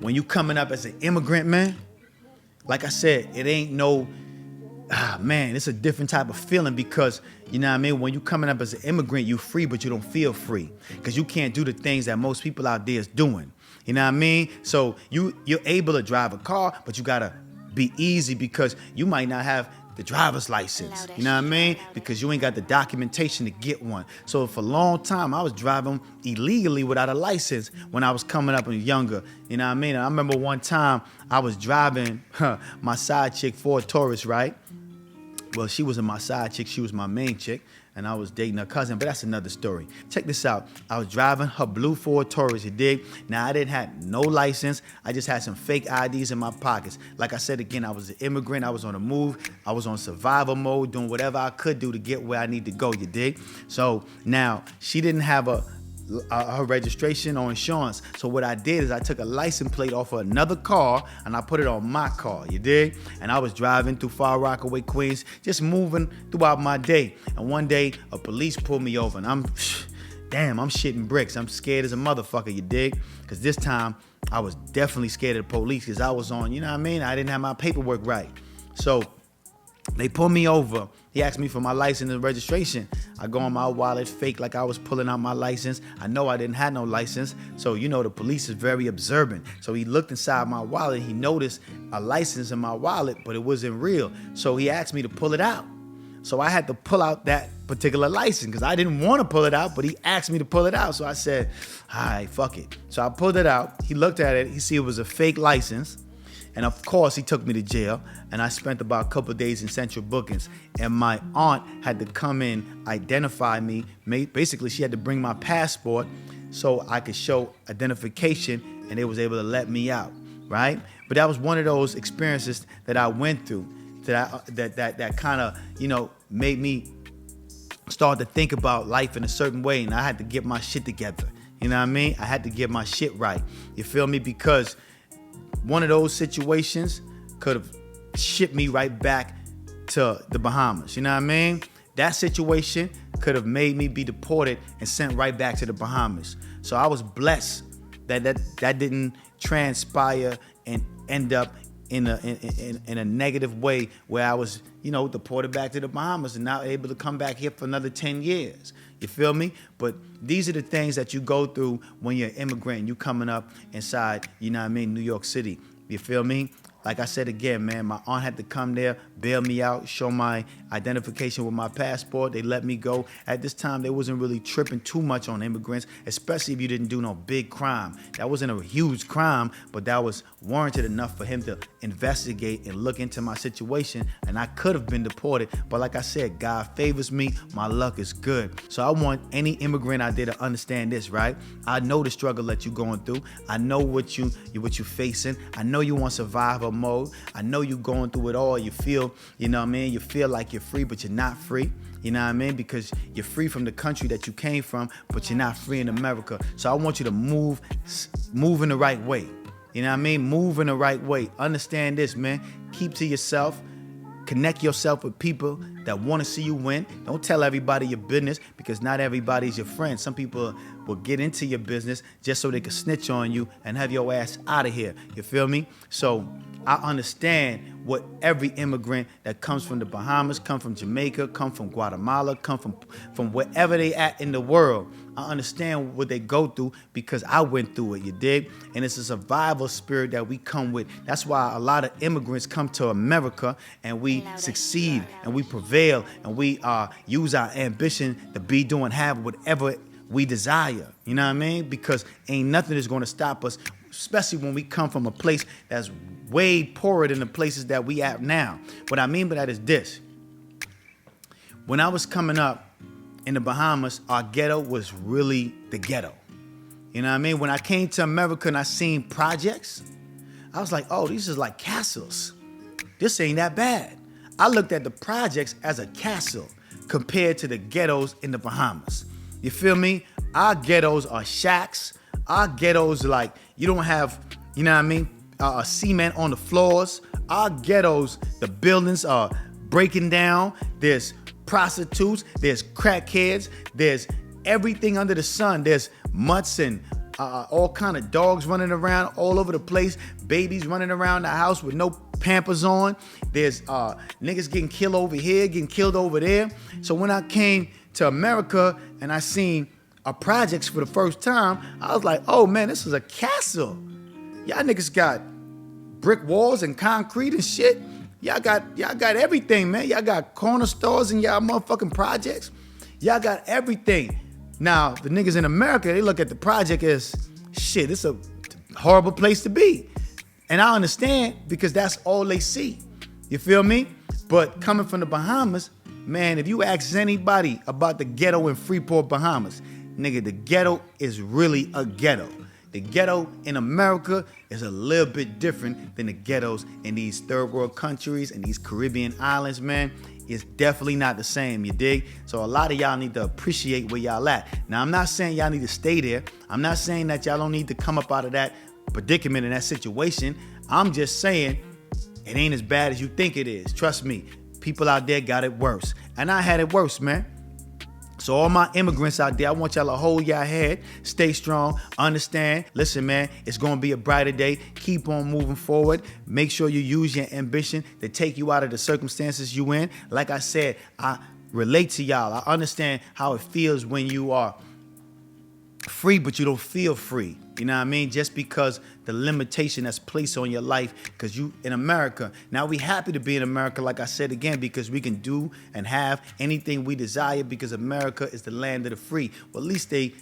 when you coming up as an immigrant, man, like I said, it ain't no, man, it's a different type of feeling because, you know what I mean? When you coming up as an immigrant, you free, but you don't feel free because you can't do the things that most people out there is doing. You know what I mean? So you're able to drive a car, but you gotta be easy because you might not have the driver's license. You know what I mean? Because you ain't got the documentation to get one. So for a long time, I was driving illegally without a license when I was coming up and younger. You know what I mean? And I remember one time I was driving my side chick Ford Taurus, right? Well, she wasn't my side chick, she was my main chick, and I was dating her cousin, but that's another story. Check this out. I was driving her blue Ford Taurus, you dig? Now, I didn't have no license. I just had some fake IDs in my pockets. Like I said again, I was an immigrant. I was on the move. I was on survival mode, doing whatever I could do to get where I need to go, you dig? So now, she didn't have her registration or insurance. So what I did is I took a license plate off of another car and I put it on my car, you dig? And I was driving through Far Rockaway, Queens, just moving throughout my day. And one day a police pulled me over and I'm shitting bricks. I'm scared as a motherfucker, you dig? Because this time I was definitely scared of the police because I was on, you know what I mean? I didn't have my paperwork right. So they pulled me over. He asked me for my license and registration. I go on my wallet, fake like I was pulling out my license. I know I didn't have no license. So, you know, the police is very observant. So he looked inside my wallet. He noticed a license in my wallet, but it wasn't real. So he asked me to pull it out. So I had to pull out that particular license because I didn't want to pull it out, but he asked me to pull it out. So I said, all right, fuck it. So I pulled it out. He looked at it. He see it was a fake license. And of course, he took me to jail, and I spent about a couple of days in central bookings. And my aunt had to come in, identify me. Basically, she had to bring my passport so I could show identification, and they was able to let me out, right? But that was one of those experiences that I went through that kind of, you know, made me start to think about life in a certain way, and I had to get my shit together. You know what I mean? I had to get my shit right. You feel me? Because one of those situations could have shipped me right back to the Bahamas. You know what I mean? That situation could have made me be deported and sent right back to the Bahamas. So I was blessed that didn't transpire and end up in a negative way where I was, you know, deported back to the Bahamas and not able to come back here for another 10 years. You feel me? But these are the things that you go through when you're an immigrant and you coming up inside, you know what I mean, New York City. You feel me? Like I said again, man, my aunt had to come there, bail me out, show my identification with my passport. They let me go. At this time, they wasn't really tripping too much on immigrants, especially if you didn't do no big crime. That wasn't a huge crime, but that was warranted enough for him to investigate and look into my situation, and I could have been deported. But like I said, God favors me. My luck is good. So I want any immigrant out there to understand this, right? I know the struggle that you're going through. I know what you're facing. I know you want survival mode. I know you going through it all. You feel, you know what I mean? You feel like you're free, but you're not free. You know what I mean? Because you're free from the country that you came from, but you're not free in America. So I want you to move in the right way. You know what I mean? Move in the right way. Understand this, man. Keep to yourself. Connect yourself with people that want to see you win. Don't tell everybody your business because not everybody's your friend. Some people will get into your business just so they can snitch on you and have your ass out of here. You feel me? So I understand what every immigrant that comes from the Bahamas, come from Jamaica, come from Guatemala, come from wherever they at in the world. I understand what they go through because I went through it, you dig? And it's a survival spirit that we come with. That's why a lot of immigrants come to America and we succeed and we prevail and we use our ambition to be, do, and have whatever we desire. You know what I mean? Because ain't nothing is going to stop us, especially when we come from a place that's way poorer than the places that we at now. What I mean by that is this. When I was coming up in the Bahamas, our ghetto was really the ghetto. You know what I mean? When I came to America and I seen projects, I was like, oh, these is like castles. This ain't that bad. I looked at the projects as a castle compared to the ghettos in the Bahamas. You feel me? Our ghettos are shacks. Our ghettos are like, you don't have, you know what I mean, cement on the floors. Our ghettos, the buildings are breaking down. There's prostitutes, there's crackheads, there's everything under the sun. There's mutts and all kind of dogs running around all over the place, babies running around the house with no Pampers on. There's niggas getting killed over here, getting killed over there. So when I came to America and I seen projects for the first time, I was like, oh man, this is a castle. Y'all niggas got brick walls and concrete and shit. Y'all got everything, man. Y'all got corner stores in y'all motherfucking projects. Y'all got everything. Now, the niggas in America, they look at the project as, shit, it's a horrible place to be. And I understand because that's all they see. You feel me? But coming from the Bahamas, man, if you ask anybody about the ghetto in Freeport, Bahamas, nigga, the ghetto is really a ghetto. The ghetto in America is a little bit different than the ghettos in these third world countries and these Caribbean islands, man. It's definitely not the same, you dig? So a lot of y'all need to appreciate where y'all at. Now, I'm not saying y'all need to stay there. I'm not saying that y'all don't need to come up out of that predicament in that situation. I'm just saying it ain't as bad as you think it is. Trust me, people out there got it worse. And I had it worse, man. So all my immigrants out there, I want y'all to hold y'all head, stay strong, understand. Listen, man, it's going to be a brighter day. Keep on moving forward. Make sure you use your ambition to take you out of the circumstances you in. Like I said, I relate to y'all. I understand how it feels when you are free, but you don't feel free. You know what I mean? Just because the limitation that's placed on your life, because you in America. Now we happy to be in America, like I said again, because we can do and have anything we desire because America is the land of the free. Well, at least they,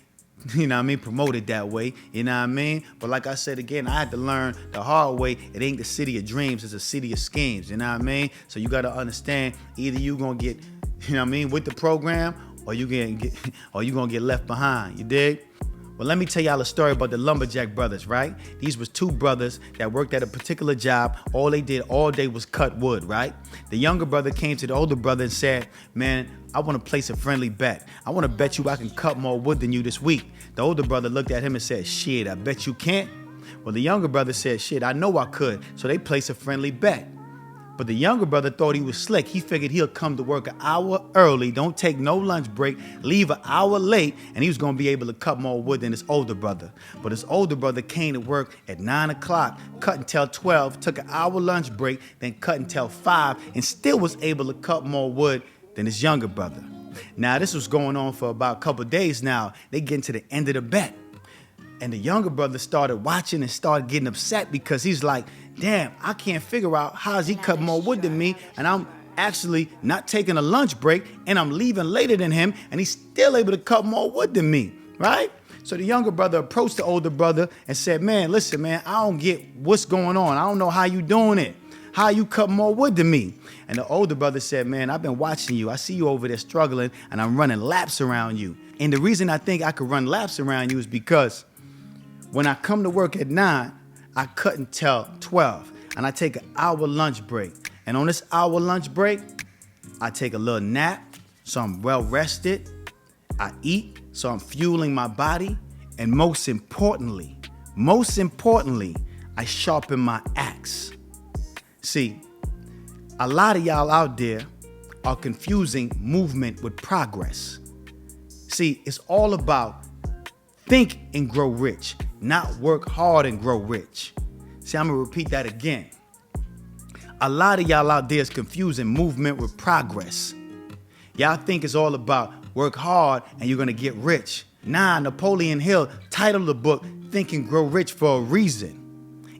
you know what I mean, promote it that way. You know what I mean? But like I said again, I had to learn the hard way. It ain't the city of dreams, it's a city of schemes. You know what I mean? So you got to understand, either you gonna get, you know what I mean, with the program, or you gonna get left behind. You dig? Well, let me tell y'all a story about the Lumberjack brothers, right? These was two brothers that worked at a particular job. All they did all day was cut wood, right? The younger brother came to the older brother and said, man, I want to place a friendly bet. I want to bet you I can cut more wood than you this week. The older brother looked at him and said, shit, I bet you can't. Well, the younger brother said, shit, I know I could. So they placed a friendly bet. But the younger brother thought he was slick. He figured he'll come to work an hour early, don't take no lunch break, leave an hour late, and he was going to be able to cut more wood than his older brother. But his older brother came to work at 9 o'clock, cut until 12, took an hour lunch break, then cut until 5, and still was able to cut more wood than his younger brother. Now, this was going on for about a couple of days now. They getting to the end of the bet. And the younger brother started watching and started getting upset because he's like, damn, I can't figure out how is he cut more wood than me, and I'm actually not taking a lunch break, and I'm leaving later than him, and he's still able to cut more wood than me, right? So the younger brother approached the older brother and said, man, listen, man, I don't get what's going on. I don't know how you doing it. How you cut more wood than me? And the older brother said, man, I've been watching you. I see you over there struggling, and I'm running laps around you. And the reason I think I could run laps around you is because when I come to work at 9, I cut until 12, and I take an hour lunch break. And on this hour lunch break, I take a little nap, so I'm well rested. I eat, so I'm fueling my body. And most importantly, I sharpen my axe. See, a lot of y'all out there are confusing movement with progress. See, it's all about think and grow rich, not work hard and grow rich. See, I'm gonna repeat that again. A lot of y'all out there is confusing movement with progress. Y'all think it's all about work hard and you're gonna get rich. Nah, Napoleon Hill titled the book Think and Grow Rich for a reason.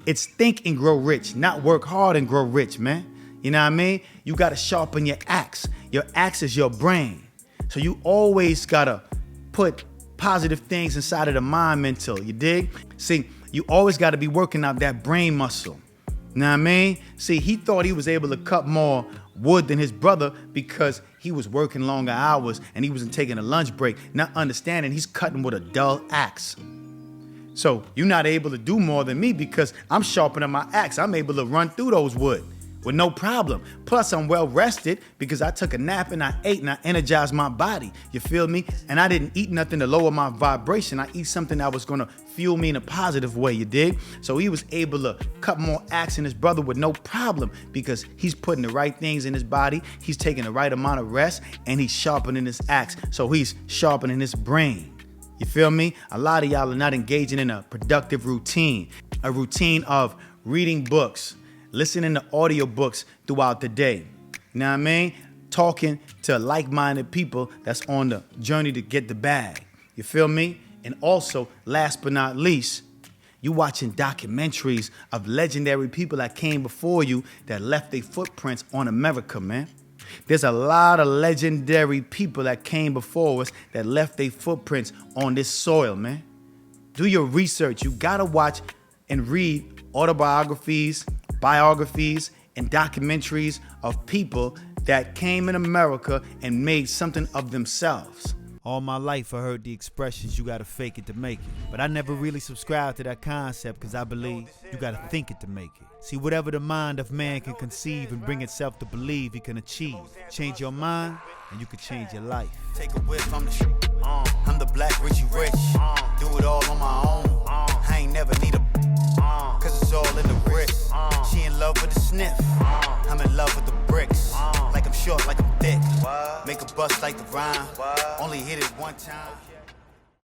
It's think and grow rich, not work hard and grow rich, man. You know what I mean? You gotta sharpen your axe. Your axe is your brain. So you always gotta put positive things inside of the mind mental, you dig? See, you always gotta be working out that brain muscle. You know what I mean? See, he thought he was able to cut more wood than his brother because he was working longer hours and he wasn't taking a lunch break, not understanding he's cutting with a dull axe. So you're not able to do more than me because I'm sharpening my axe. I'm able to run through those wood with no problem. Plus, I'm well rested because I took a nap and I ate and I energized my body. You feel me? And I didn't eat nothing to lower my vibration. I eat something that was gonna fuel me in a positive way, you dig? So he was able to cut more axe than his brother with no problem because he's putting the right things in his body. He's taking the right amount of rest and he's sharpening his axe. So he's sharpening his brain. You feel me? A lot of y'all are not engaging in a productive routine, a routine of reading books, listening to audiobooks throughout the day. You know what I mean? Talking to like-minded people that's on the journey to get the bag. You feel me? And also, last but not least, you watching documentaries of legendary people that came before you that left their footprints on America, man. There's a lot of legendary people that came before us that left their footprints on this soil, man. Do your research. You gotta watch and read autobiographies, biographies, and documentaries of people that came in America and made something of themselves. All my life I heard the expressions, you gotta fake it to make it. But I never really subscribed to that concept because I believe you gotta think it to make it. See, whatever the mind of man can conceive and bring itself to believe he can achieve. Change your mind and you can change your life. Take a whiff, I'm the black Richie Rich. Do it all on my own. I ain't never need a cause it's all in the wrist. She in love with the sniff. I'm in love with the bricks. Like I'm short, like I'm thick. Make a bust like the rhyme. Only hit it one time.